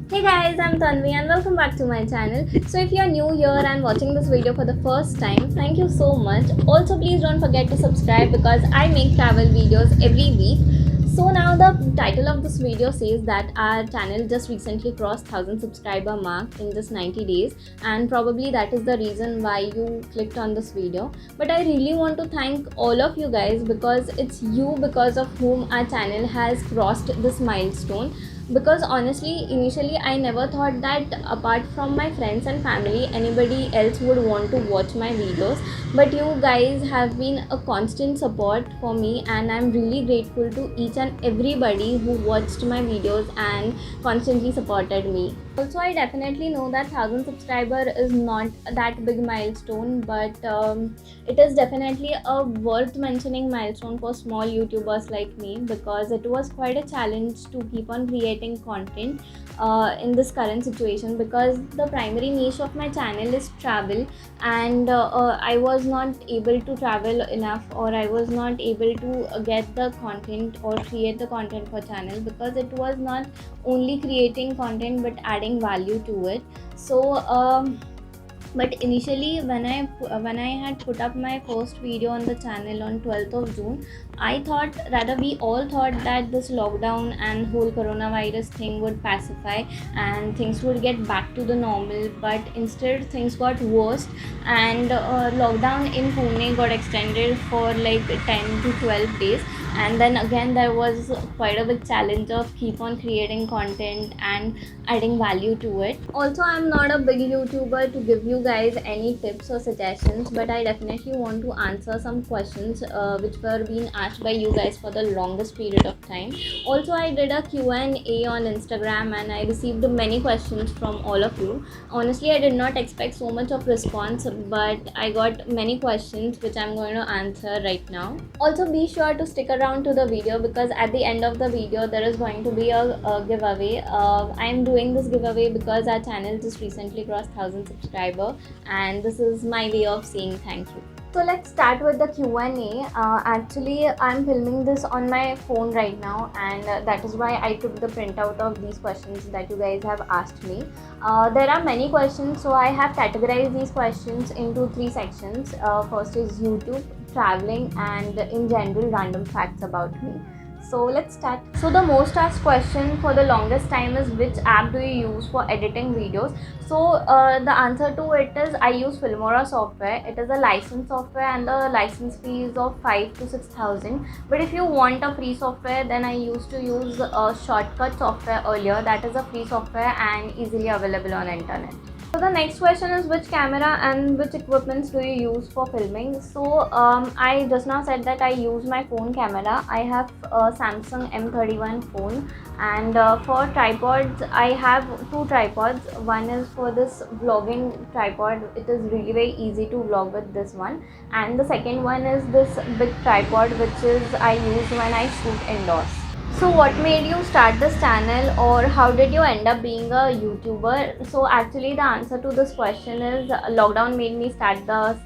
Hey guys, I'm Tanvi and welcome back to my channel. So if you're new here and watching this video for the first time, thank you so much. Also please don't forget to subscribe because I make travel videos every week. So now the title of this video says that our channel just recently crossed 1000 subscriber mark in just 90 days, and probably that is the reason why you clicked on this video. But I really want to thank all of you guys because it's you because of whom our channel has crossed this milestone. Because honestly, initially I never thought that apart from my friends and family anybody else would want to watch my videos, but you guys have been a constant support for me and I'm really grateful to each and everybody who watched my videos and constantly supported me. Also, I definitely know that 1000 subscriber is not that big milestone, but it is definitely a worth mentioning milestone for small YouTubers like me, because it was quite a challenge to keep on creating content in this current situation, because the primary niche of my channel is travel, and I was not able to travel enough, or I was not able to get the content or create the content for channel, because it was not only creating content but adding value to it. So but initially when I had put up my first video on the channel on 12th of June, I thought, rather we all thought, that this lockdown and whole coronavirus thing would pacify and things would get back to the normal, but instead things got worse, and lockdown in Pune got extended for like 10 to 12 days, and then again there was quite a big challenge of keep on creating content and adding value to it. Also, I'm not a big YouTuber to give you guys any tips or suggestions, but I definitely want to answer some questions which were being asked by you guys for the longest period of time. Also, I did a Q&A on Instagram and I received many questions from all of you. Honestly, I did not expect so much of response, but I got many questions which I'm going to answer right now. Also, be sure to stick around to the video because at the end of the video there is going to be a giveaway. I'm doing this giveaway because our channel just recently crossed 1000 subscriber, and this is my way of saying thank you. So let's start with the Q&A. Actually, I'm filming this on my phone right now, and that is why I took the printout of these questions that you guys have asked me. There are many questions, so I have categorized these questions into three sections. First is YouTube, traveling, and in general random facts about me. So let's start. So the most asked question for the longest time is, which app do you use for editing videos? So the answer to it is, I use Filmora software. It is a licensed software and the license fee is of 5 to 6,000. But if you want a free software, then I used to use Shortcut software earlier. That is a free software and easily available on internet. So the next question is, which camera and which equipments do you use for filming? So I just now said that I use my phone camera. I have a Samsung M31 phone, and for tripods I have two tripods. One is for this vlogging tripod. It is really very easy to vlog with this one, and the second one is this big tripod which is I use when I shoot indoors. So what made you start this channel, or how did you end up being a YouTuber? So actually the answer to this question is, lockdown made me start the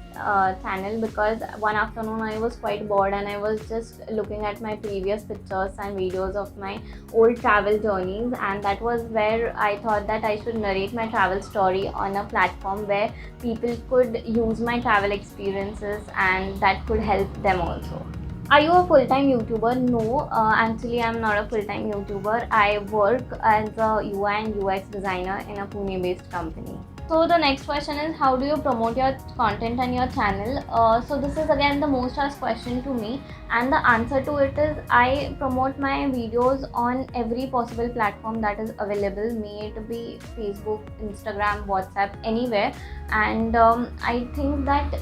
channel, because one afternoon I was quite bored and I was just looking at my previous pictures and videos of my old travel journeys, and that was where I thought that I should narrate my travel story on a platform where people could use my travel experiences and that could help them also. Are you a full-time YouTuber? No, actually I'm not a full-time YouTuber. I work as a UI and UX designer in a Pune-based company. So the next question is, how do you promote your content and your channel? So this is again the most asked question to me, and the answer to it is, I promote my videos on every possible platform that is available, may it be Facebook, Instagram, WhatsApp, anywhere. And I think that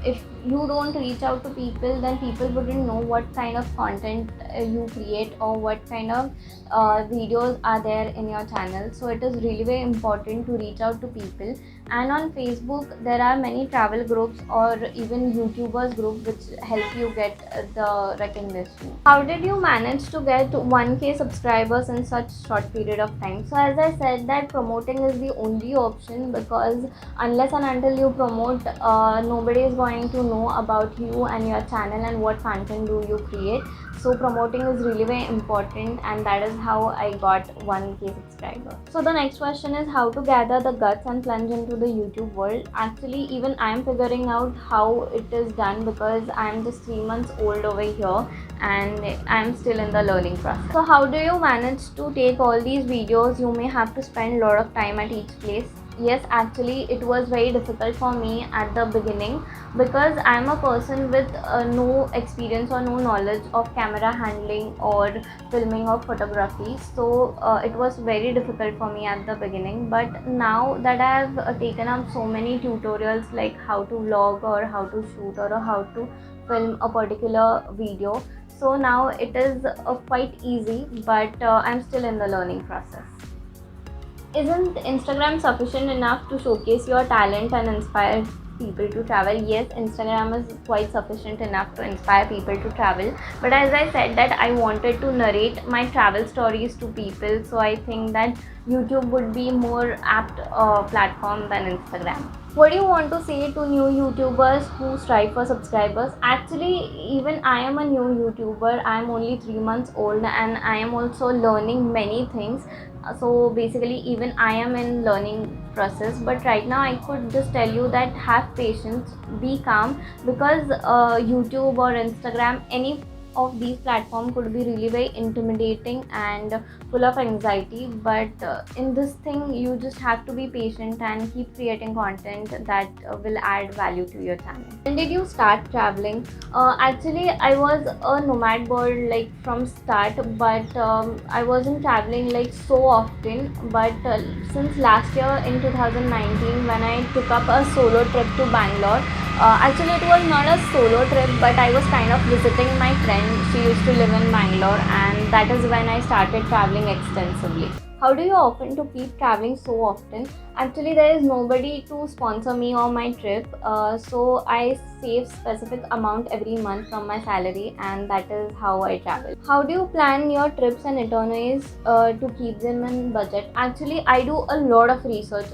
if you don't reach out to people, then people wouldn't know what kind of content you create or what kind of videos are there in your channel. So it is really very important to reach out to people. And on Facebook there are many travel groups or even YouTubers group which help you get the recognition. How did you manage to get 1k subscribers in such short period of time? So as I said, that promoting is the only option, because unless and until you promote, nobody is going to know know about you and your channel and what content do you create. So promoting is really very important, and that is how I got 1K subscriber. So the next question is how to gather the guts and plunge into the YouTube world. Actually, even I am figuring out how it is done because I am just 3 months old over here and I am still in the learning process. So how do you manage to take all these videos? You may have to spend a lot of time at each place. Yes, actually it was very difficult for me at the beginning because I am a person with no experience or no knowledge of camera handling or filming or photography. So it was very difficult for me at the beginning, but now that I have taken up so many tutorials like how to vlog or how to shoot or how to film a particular video, so now it is quite easy, but I'm still in the learning process. Isn't Instagram sufficient enough to showcase your talent and inspire people to travel? Yes, Instagram is quite sufficient enough to inspire people to travel, but as I said that I wanted to narrate my travel stories to people, so I think that YouTube would be more apt platform than Instagram. What do you want to say to new YouTubers who strive for subscribers? Actually, even I am a new YouTuber. I am only 3 months old and I am also learning many things. So basically even I am in learning process, but right now I could just tell you that have patience, be calm, because YouTube or Instagram, any of these platforms could be really very intimidating and full of anxiety, but in this thing you just have to be patient and keep creating content that will add value to your channel. When did you start traveling? Actually I was a nomad bird like from start, but I wasn't traveling like so often, but since last year in 2019 when I took up a solo trip to Bangalore. Actually it was not a solo trip, but I was kind of visiting my friend. She used to live in Bangalore, and that is when I started traveling extensively. How do you often to keep traveling so often? Actually there is nobody to sponsor me on my trip, so I save specific amount every month from my salary, and that is how I travel. How do you plan your trips and itineraries to keep them in budget? Actually I do a lot of research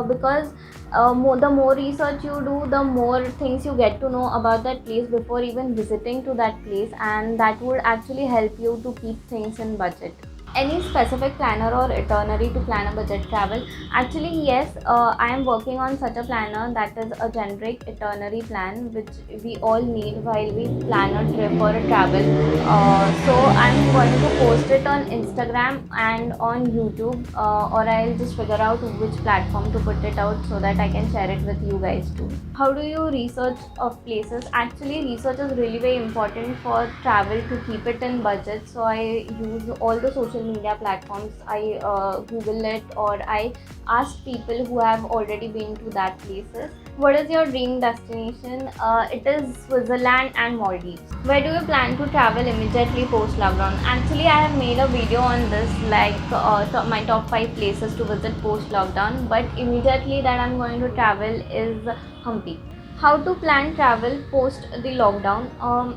because the more research you do, the more things you get to know about that place before even visiting to that place, and that would actually help you to keep things in budget. Any specific planner or itinerary to plan a budget travel? Actually yes, I am working on such a planner that is a generic itinerary plan which we all need while we plan a trip or a travel. So I'm going to post it on Instagram and on YouTube, or I'll just figure out which platform to put it out so that I can share it with you guys too. How do you research of places? Actually research is really very important for travel to keep it in budget, so I use all the social media platforms. I Google it, or I ask people who have already been to that places. What is your dream destination? It is Switzerland and Maldives. Where do you plan to travel immediately post lockdown? Actually I have made a video on this, like my top 5 places to visit post lockdown, but immediately that I'm going to travel is Hampi. How to plan travel post the lockdown?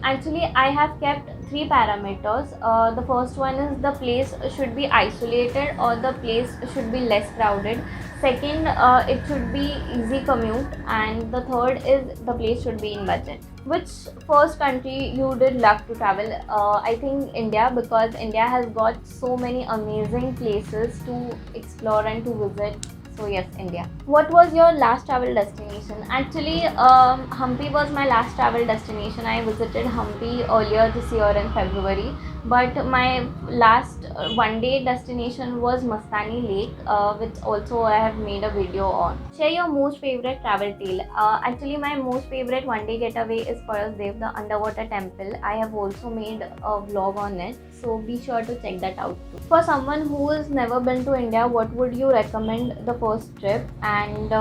Actually I have kept 3 parameters. The first one is the place should be isolated or the place should be less crowded. Second, it should be easy commute, and the third is the place should be in budget. Which first country you did love to travel? I think India, because India has got so many amazing places to explore and to visit. So yes, India. What was your last travel destination? Actually, Hampi was my last travel destination. I visited Hampi earlier this year in February. But my last one-day destination was Mastani Lake, which also I have made a video on. Share your most favorite travel tale. Actually, my most favorite one-day getaway is Parasdev, the underwater temple. I have also made a vlog on it, so be sure to check that out too. For someone who has never been to India, what would you recommend the first trip, and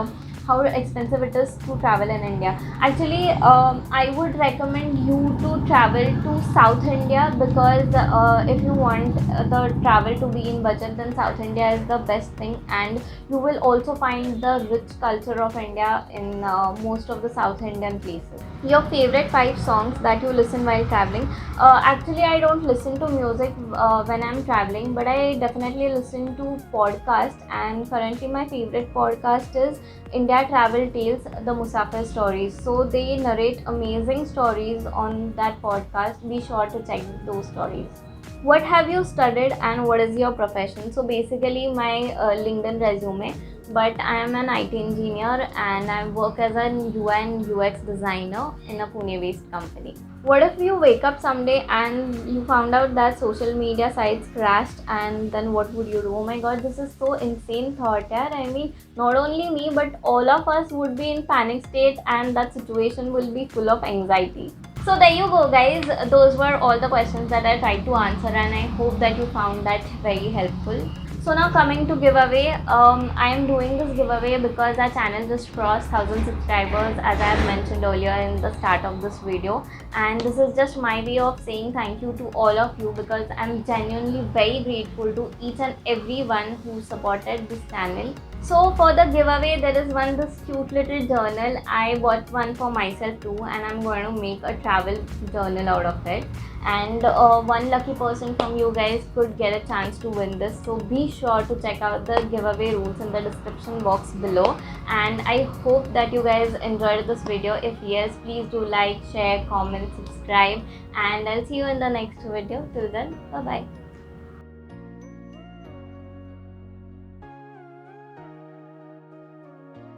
how expensive it is to travel in India? Actually, I would recommend you to travel to South India, because if you want the travel to be in budget, then South India is the best thing, and you will also find the rich culture of India in most of the South Indian places. Your favorite 5 songs that you listen while traveling? Actually, I don't listen to music when I'm traveling, but I definitely listen to podcast, and currently my favorite podcast is India India Travel Tales, the Musafir Stories. So they narrate amazing stories on that podcast. Be sure to check those stories. What have you studied and what is your profession? So basically my LinkedIn resume, but I am an IT engineer and I work as an UI and UX designer in a Pune based company. What if you wake up someday and you found out that social media sites crashed, and then what would you do? Oh my god, this is so insane thought, yeah. I mean, not only me but all of us would be in panic state, and that situation will be full of anxiety. So there you go, guys. Those were all the questions that I tried to answer, and I hope that you found that very helpful. So now coming to giveaway, I am doing this giveaway because our channel just crossed 1000 subscribers, as I have mentioned earlier in the start of this video, and this is just my way of saying thank you to all of you, because I'm genuinely very grateful to each and everyone who supported this channel. So for the giveaway, there is this cute little journal. I bought one for myself too, and I'm going to make a travel journal out of it. And one lucky person from you guys could get a chance to win this. So be sure to check out the giveaway rules in the description box below. And I hope that you guys enjoyed this video. If yes, please do like, share, comment, subscribe, and I'll see you in the next video. Till then, bye bye.